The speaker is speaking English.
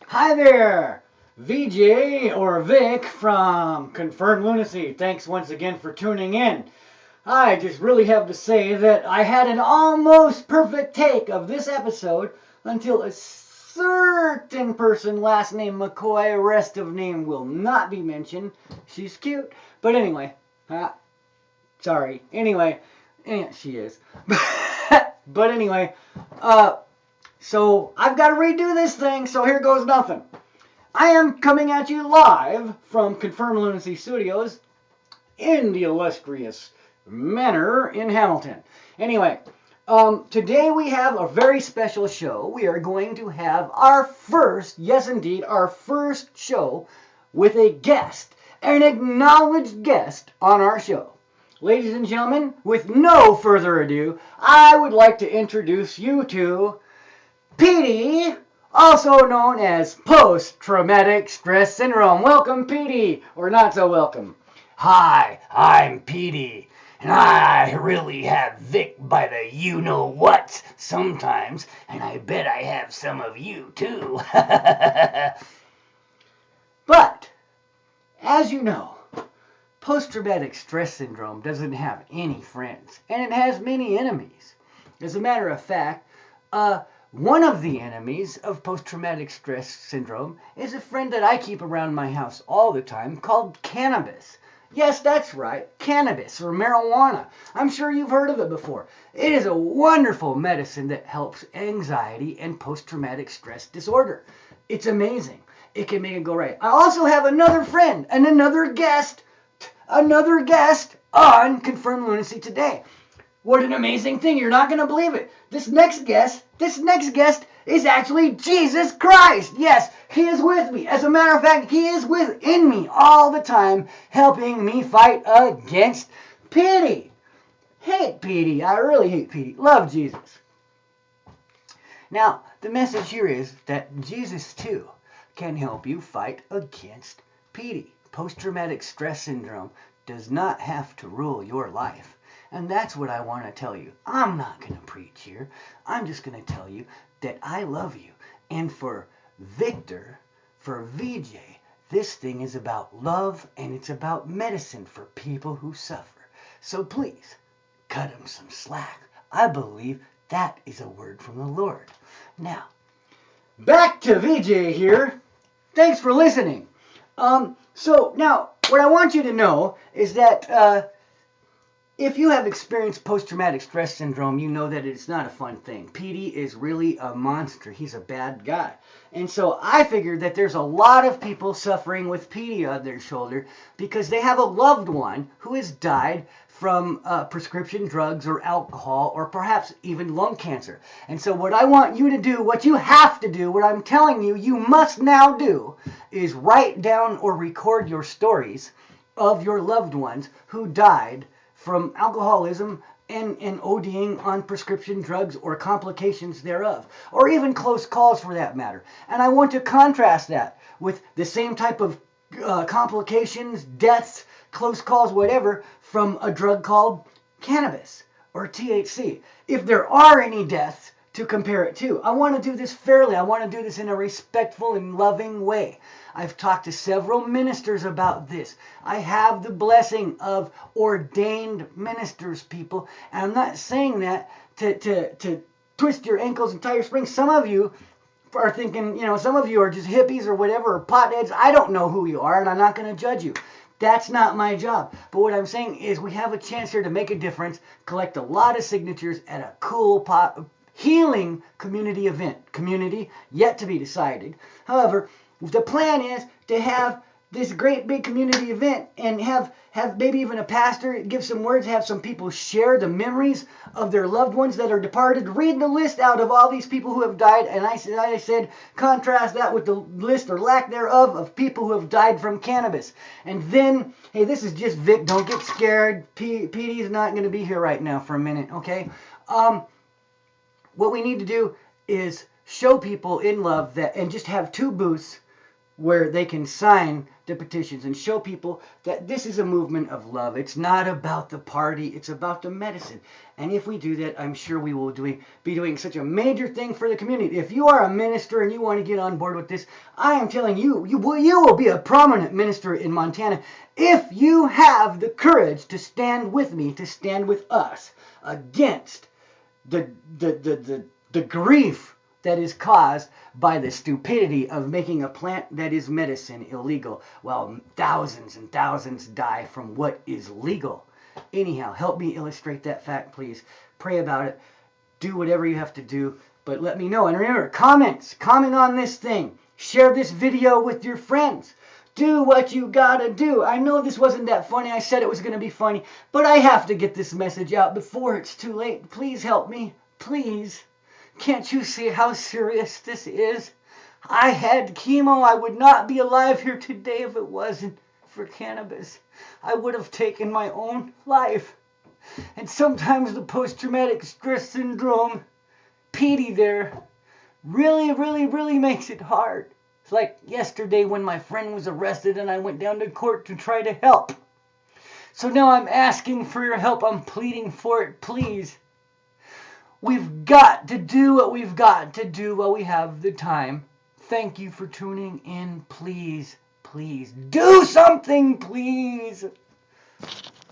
Hi there, VJ or Vic from Confirmed Lunacy. Thanks once again for tuning in. I just really have to say that I had an almost perfect take of this episode until a certain person, last name McCoy, rest of name will not be mentioned. She's cute, but anyway, sorry. Anyway, she is. But anyway, so I've got to redo this thing, so here goes nothing. I am coming at you live from Confirmed Lunacy Studios in the illustrious manor in Hamilton. Anyway, today we have a very special show. We are going to have our first, yes indeed, our first show with a guest, an acknowledged guest on our show. Ladies and gentlemen, with no further ado, I would like to introduce you to Petey, also known as post-traumatic stress syndrome. Welcome, Petey, or not so welcome. Hi, I'm Petey, and I really have Vic by the you-know-what sometimes, and I bet I have some of you too. But, as you know, post-traumatic stress syndrome doesn't have any friends, and it has many enemies. As a matter of fact, one of the enemies of post-traumatic stress syndrome is a friend that I keep around my house all the time called cannabis. Yes, that's right, cannabis or marijuana. I'm sure you've heard of it before. It is a wonderful medicine that helps anxiety and post-traumatic stress disorder. It's amazing. It can make it go right. I also have another friend and another guest on Confirmed Lunacy today. What an amazing thing. You're not going to believe it. This next guest is actually Jesus Christ. Yes, he is with me. As a matter of fact, he is within me all the time, helping me fight against Petey. Hate Petey. I really hate Petey. Love Jesus. Now, the message here is that Jesus, too, can help you fight against Petey. Post-traumatic stress syndrome does not have to rule your life. And that's what I want to tell you. I'm not going to preach here. I'm just going to tell you that I love you. And for Victor, for VJ, this thing is about love and it's about medicine for people who suffer. So please, cut him some slack. I believe that is a word from the Lord. Now, back to VJ here. Thanks for listening. So now, what I want you to know is that if you have experienced post-traumatic stress syndrome, you know that it's not a fun thing. Petey is really a monster. He's a bad guy. And so I figured that there's a lot of people suffering with Petey on their shoulder because they have a loved one who has died from prescription drugs or alcohol or perhaps even lung cancer. And so what I want you to do, what you have to do, what I'm telling you, you must now do, is write down or record your stories of your loved ones who died from alcoholism and ODing on prescription drugs or complications thereof, or even close calls for that matter. And I want to contrast that with the same type of complications, deaths, close calls, whatever, from a drug called cannabis or THC. If there are any deaths to compare it to, I want to do this fairly. I want to do this in a respectful and loving way. I've talked to several ministers about this. I have the blessing of ordained ministers, people. And I'm not saying that to twist your ankles and tie your springs. Some of you are thinking, some of you are just hippies or whatever, or potheads. I don't know who you are, and I'm not going to judge you. That's not my job. But what I'm saying is we have a chance here to make a difference, collect a lot of signatures at a cool healing community event. Community yet to be decided. However, the plan is to have this great big community event and have maybe even a pastor give some words, have some people share the memories of their loved ones that are departed, read the list out of all these people who have died, and I said contrast that with the list or lack thereof of people who have died from cannabis. And then, hey, this is just Vic, don't get scared. Petey's not going to be here right now for a minute, okay? What we need to do is show people in love that, and just have two booths where they can sign the petitions and show people that this is a movement of love. It's not about the party, it's about the medicine. And if we do that, I'm sure we will be doing such a major thing for the community. If you are a minister and you want to get on board with this, I am telling you, you will be a prominent minister in Montana if you have the courage to stand with me, to stand with us against the grief that is caused by the stupidity of making a plant that is medicine illegal, while thousands and thousands die from what is legal. Anyhow, help me illustrate that fact, please. Pray about it. Do whatever you have to do, but let me know. And remember, comment on this thing. Share this video with your friends. Do what you gotta do. I know this wasn't that funny. I said it was gonna be funny, but I have to get this message out before it's too late. Please help me. Please. Can't you see how serious this is? I had chemo. I would not be alive here today if it wasn't for cannabis. I would have taken my own life. And sometimes the post-traumatic stress syndrome, PD there, really makes it hard. It's like yesterday when my friend was arrested and I went down to court to try to help. So now I'm asking for your help. I'm pleading for it, please. We've got to do what we've got to do while we have the time. Thank you for tuning in. Please do something, please.